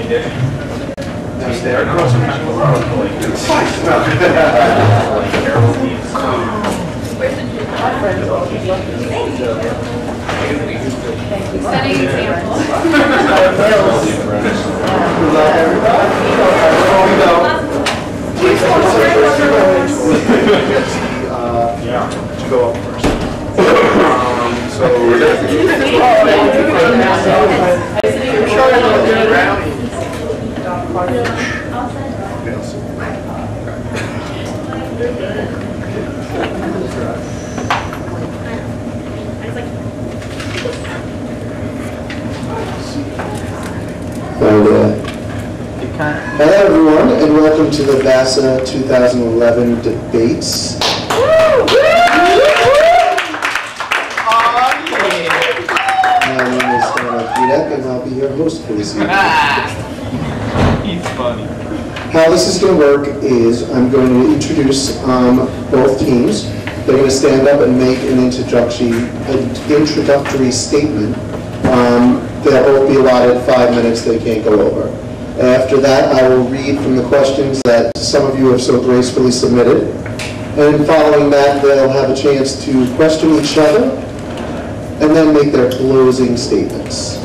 Just there across from the road. Setting example. To go up first. So we're Hello everyone, and welcome to the VASA 2011 debates. My name is and I'll be your host for this evening. He's funny. How this is going to work is I'm going to introduce both teams. They're going to stand up and make an introductory statement. They'll both be allotted 5 minutes. They can't go over. After that, I will read from the questions that some of you have so gracefully submitted. And following that, they'll have a chance to question each other and then make their closing statements.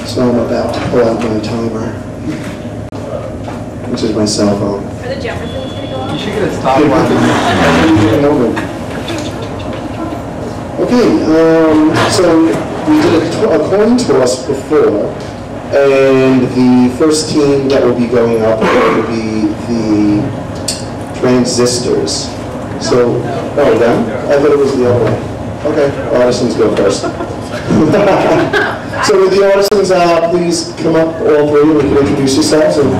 So I'm about to pull out my timer, which is my cell phone. Are the Jeffersons going to go off? You should get a stop line. Okay, so we did a coin toss before, and the first team that will be going up will be the Transistors. So, oh, them? I thought it was the other way. Okay, Artisans go first. So with the Artisans, please come up, all three, and we can introduce yourselves and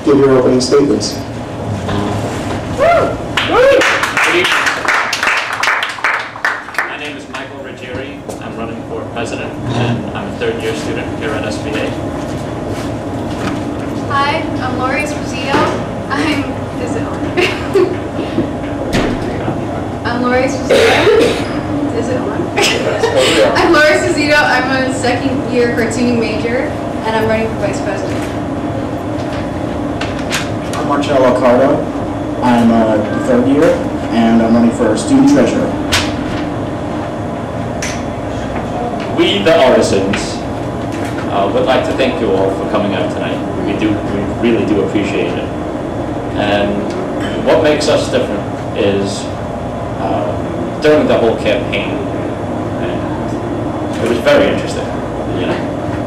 give your opening statements. My name is Michael Ruggieri. I'm running for president, and I'm a third-year student here at SBA. Hi, I'm Lori Esposito. Is it on? I'm Lori Esposito. Is it on? I'm Lori Esposito. I'm a second-year cartooning major, and I'm running for vice president. I'm Marcello Cardo. I'm a third year, and I'm running for student treasurer. We, the Artisans, would like to thank you all for coming out tonight. We really do appreciate it. And what makes us different is during the whole campaign, and it was very interesting. You know,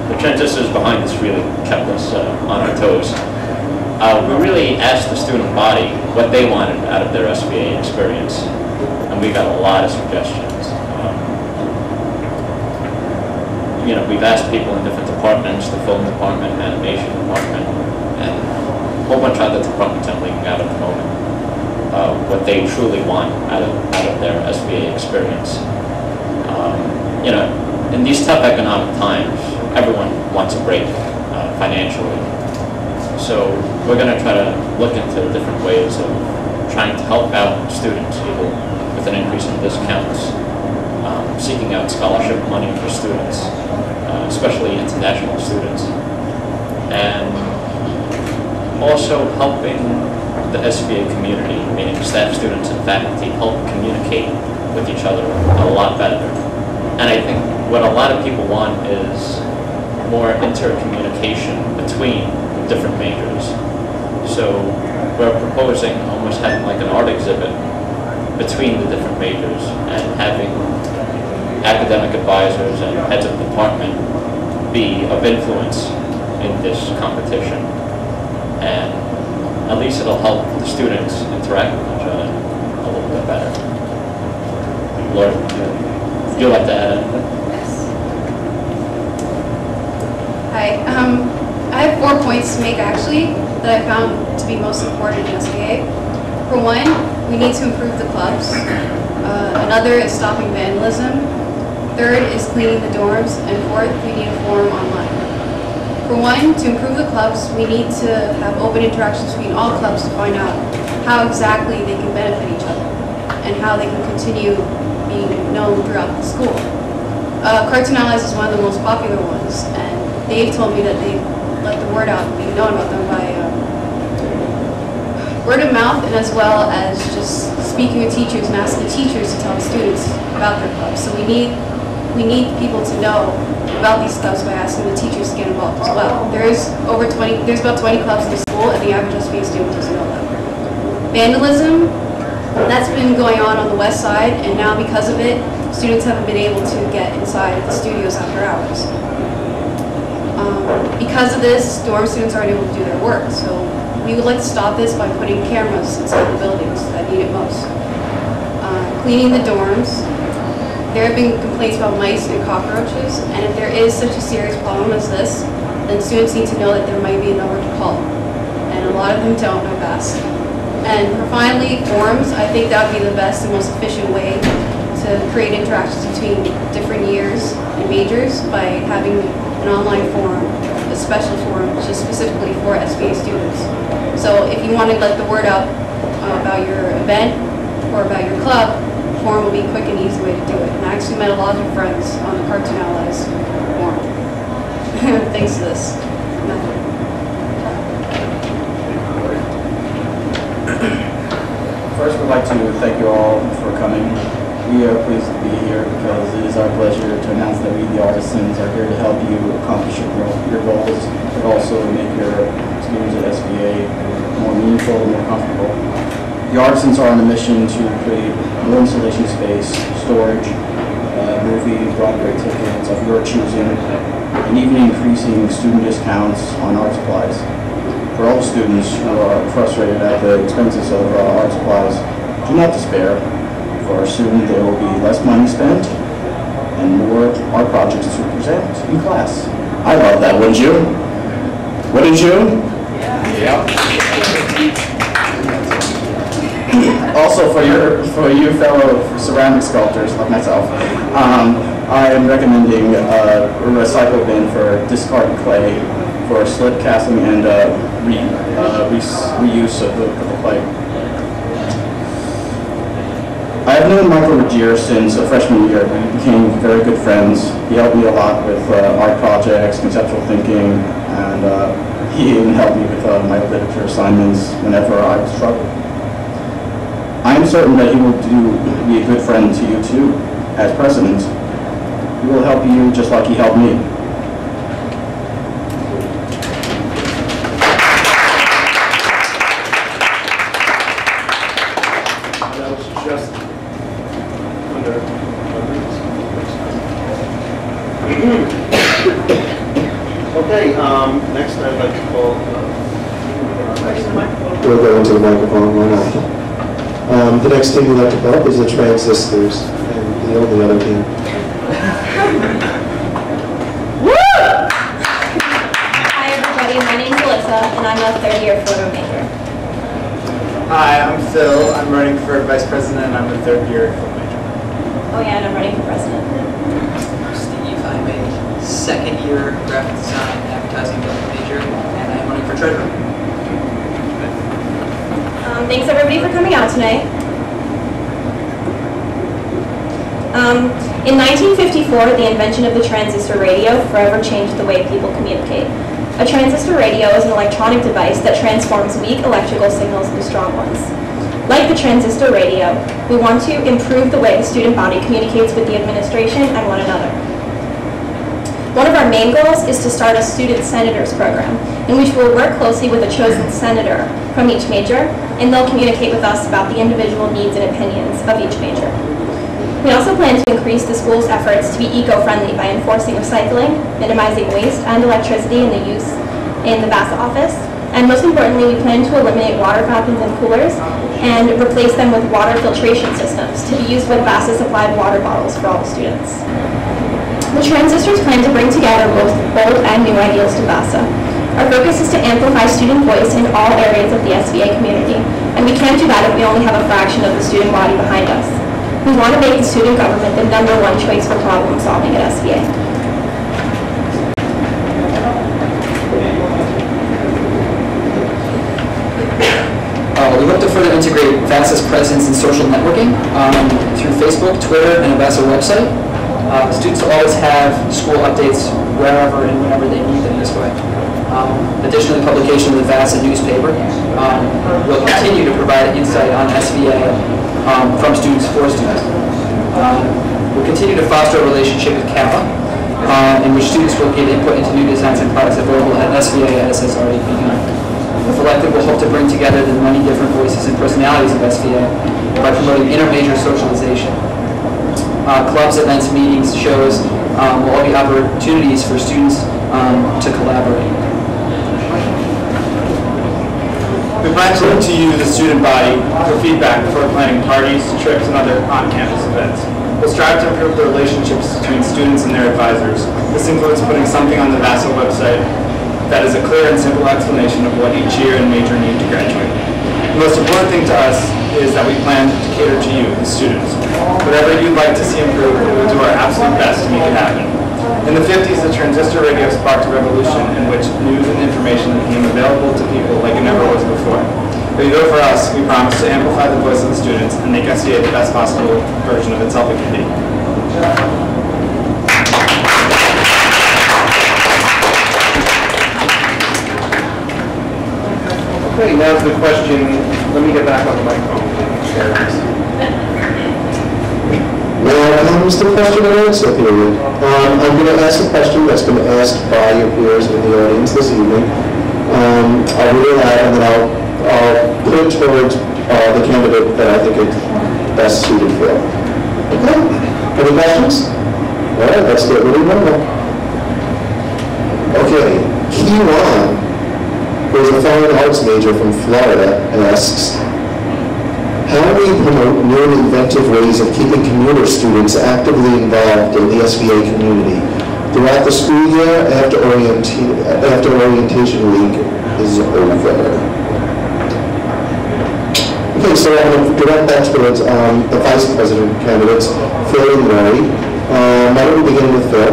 the transistors behind us really kept us on our toes. We really asked the student body what they wanted out of their SBA experience, and we got a lot of suggestions. You know, we've asked people in different departments, the film department, animation department, and a whole bunch of other departments I'm leaving out at the moment, what they truly want out of their SBA experience. You know, in these tough economic times, everyone wants a break financially. So we're going to try to look into different ways of trying to help out students, either with an increase in discounts, seeking out scholarship money for students, especially international students, and also helping the SBA community, meaning staff, students, and faculty, help communicate with each other a lot better. And I think what a lot of people want is more intercommunication between different majors. So we're proposing almost having like an art exhibit between the different majors and having academic advisors and heads of department be of influence in this competition. And at least it'll help the students interact with each other a little bit better. Laura, would you like to add anything? Hi, I have 4 points to make actually that I found to be most important in SBA. For one, we need to improve the clubs. Another is stopping vandalism. Third is cleaning the dorms. And fourth, we need a forum online. For one, to improve the clubs, we need to have open interactions between all clubs to find out how exactly they can benefit each other and how they can continue being known throughout the school. Cartoon Allies is one of the most popular ones, and they've told me that they let the word out, be known about them by word of mouth, and as well as just speaking with teachers and asking teachers to tell the students about their clubs. So we need people to know about these clubs by asking the teachers to get involved as well. There's about 20 clubs in the school, and the average SBA student doesn't know that. Vandalism, that's been going on the west side, and now because of it, students haven't been able to get inside the studios after hours. Because of this, dorm students aren't able to do their work, so we would like to stop this by putting cameras inside the buildings that need it most. Cleaning the dorms. There have been complaints about mice and cockroaches, and if there is such a serious problem as this, then students need to know that there might be a number to call, and a lot of them don't know VASA. And finally, forums. I think that would be the best and most efficient way to create interactions between different years and majors by having an online forum, a special forum just specifically for SBA students. So if you want to let the word out about your event or about your club, forum will be a quick and easy way to do it. And I actually met a lot of friends on the Cartoon Allies forum thanks to this method. First, we'd like to thank you all for coming. We are pleased to be here because it is our pleasure to announce that we, the Artisans, are here to help you accomplish your goals, but also make your experience at SBA more meaningful and more comfortable. The Artisans are on a mission to create more installation space, storage, movie, Broadway tickets of your choosing, and even increasing student discounts on art supplies. For all the students who are frustrated at the expenses of art supplies, do not despair, for soon there will be less money spent and more art projects to present in class. I love that, wouldn't you? Wouldn't you? Yeah. Also, for you fellow ceramic sculptors like myself, I am recommending a recycle bin for discarded clay for slip casting and reuse of the clay. I have known Michael Ruggier since freshman year. We became very good friends. He helped me a lot with art projects, conceptual thinking, and he even helped me with my literature assignments whenever I struggled. I am certain that he will be a good friend to you too, as president. He will help you just like he helped me. That was just under Okay, next I'd like to call We'll go into the microphone right now. The next team we'd like to call up is the Transistors, and the only other team. Hi everybody, my name's Alyssa, and I'm a third-year photo major. Hi, I'm Phil. I'm running for Vice President, and I'm a third-year film major. Oh yeah, and I'm running for President. I'm Steve. I'm a second-year graphic design advertising major, and I'm running for treasurer. Thanks everybody for coming out tonight. In 1954, the invention of the transistor radio forever changed the way people communicate. A transistor radio is an electronic device that transforms weak electrical signals into strong ones. Like the transistor radio, we want to improve the way the student body communicates with the administration and one another. One of our main goals is to start a student senators program, in which we'll work closely with a chosen senator from each major, and they'll communicate with us about the individual needs and opinions of each major. We also plan to increase the school's efforts to be eco-friendly by enforcing recycling, minimizing waste and electricity in the use in the VASA office, and most importantly, we plan to eliminate water fountains and coolers and replace them with water filtration systems to be used with VASA-supplied water bottles for all the students. The Transistors plan to bring together both old and new ideals to VASA. Our focus is to amplify student voice in all areas of the SBA community, and we can't do that if we only have a fraction of the student body behind us. We want to make the student government the #1 choice for problem solving at SBA. We look to further integrate VASA's presence in social networking through Facebook, Twitter, and a VASA website. Students will always have school updates wherever and whenever they need them this way. Additionally, publication of the VASA newspaper will continue to provide insight on SVA from students for students. We'll continue to foster a relationship with Kappa, in which students will get input into new designs and products available at SVA as has already begun. The collective will hope to bring together the many different voices and personalities of SVA by promoting inter-major socialization. Clubs, events, meetings, shows will all be opportunities for students to collaborate. We plan to look to you, the student body, for feedback before planning parties, trips, and other on-campus events. We'll strive to improve the relationships between students and their advisors. This includes putting something on the VASA website that is a clear and simple explanation of what each year and major need to graduate. The most important thing to us is that we plan to cater to you, the students. Whatever you'd like to see improved, we will do our absolute best to make it happen. In the 50s, the transistor radio sparked a revolution in which news and information became available to people like it never was before. If you vote for us, we promise to amplify the voice of the students and make SVA the best possible version of itself it can be. Okay, now's the question. Let me get back on the microphone. Now comes the question and answer period. I'm going to ask a question that's been asked by your peers in the audience this evening. I'll read it out and then I'll put it towards the candidate that I think is best suited for. Okay? Any questions? All right, let's get really normal. Okay, Kiwan, who is a fine arts major from Florida, asks, how do we promote new and inventive ways of keeping commuter students actively involved in the SVA community throughout the school year after orientation week is over? Okay, so I'm going to direct that towards the vice president candidates, Phil and Lori. Why don't we begin with Phil?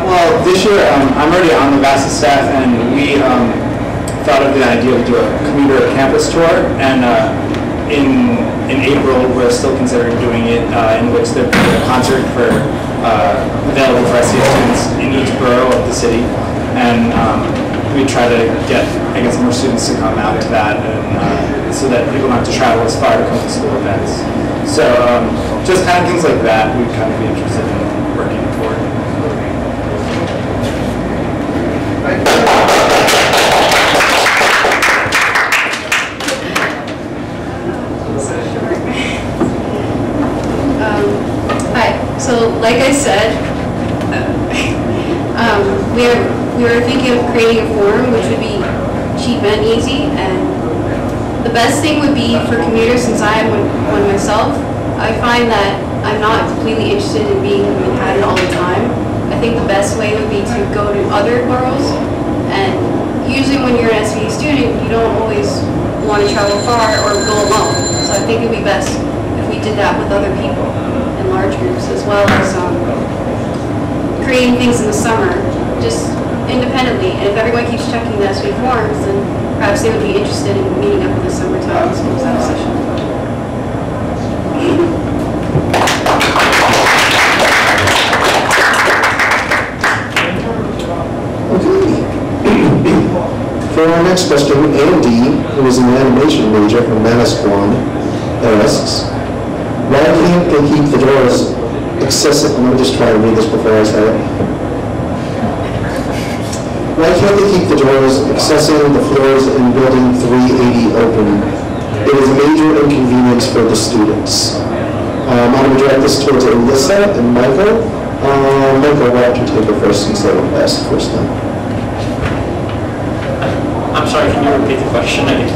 Well, this year I'm already on the VASA staff, and we thought of the idea to do a commuter campus tour, and in April we're still considering doing it, in which there'll be a concert available for SVA students in each borough of the city, and we try to get, I guess, more students to come out to that, and so that people don't have to travel as far to come to school events. So just kind of things like that we'd kind of be interested in working toward. Hi. So, like I said, we were thinking of creating a forum which would be cheap and easy, and the best thing would be for commuters, since I am one myself. I find that I'm not completely interested in being in Manhattan all the time. I think the best way would be to go to other boroughs, and usually when you're an SVA student, you don't always want to travel far or go alone. So I think it would be best if we did that with other people in large groups, as well as creating things in the summer, just independently. And if everyone keeps checking the SVA forums, then perhaps they would be interested in meeting up in the summertime and school's out of session. For our next question, Andy, who is an animation major from Manasquan, asks, why can't they keep the doors accessible? Let me just try and read this before I say it. Why can't they keep the doors accessing the floors in building 380 open? It is a major inconvenience for the students. I'm going to direct this towards Alyssa and Michael. Michael, why don't you take it first since they were asked first time? I'm sorry, can you repeat the question again?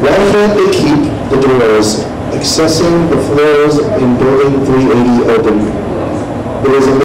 Why can't they keep the doors accessing the floors in building 380 open? It is a